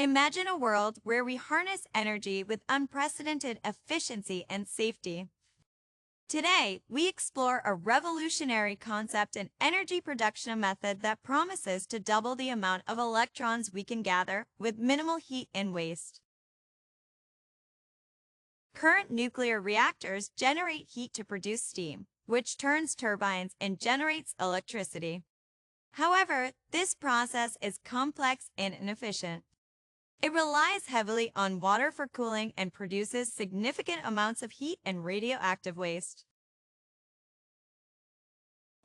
Imagine a world where we harness energy with unprecedented efficiency and safety. Today, we explore a revolutionary concept and energy production method that promises to double the amount of electrons we can gather with minimal heat and waste. Current nuclear reactors generate heat to produce steam, which turns turbines and generates electricity. However, this process is complex and inefficient. It relies heavily on water for cooling and produces significant amounts of heat and radioactive waste.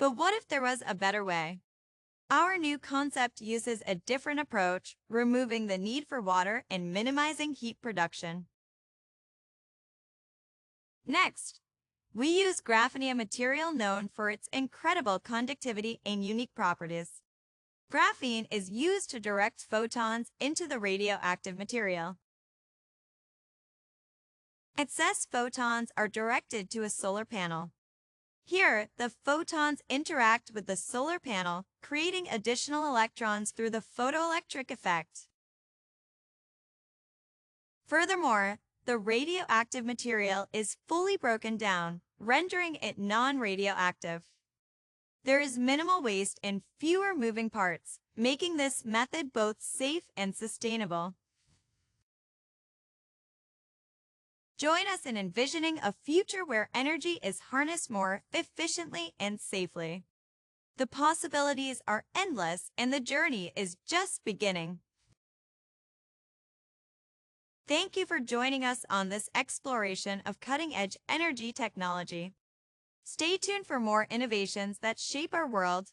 But what if there was a better way? Our new concept uses a different approach, removing the need for water and minimizing heat production. Next, we use graphene, a material known for its incredible conductivity and unique properties. Graphene is used to direct photons into the radioactive material. Excess photons are directed to a solar panel. Here, the photons interact with the solar panel, creating additional electrons through the photoelectric effect. Furthermore, the radioactive material is fully broken down, rendering it non-radioactive. There is minimal waste and fewer moving parts, making this method both safe and sustainable. Join us in envisioning a future where energy is harnessed more efficiently and safely. The possibilities are endless, and the journey is just beginning. Thank you for joining us on this exploration of cutting-edge energy technology. Stay tuned for more innovations that shape our world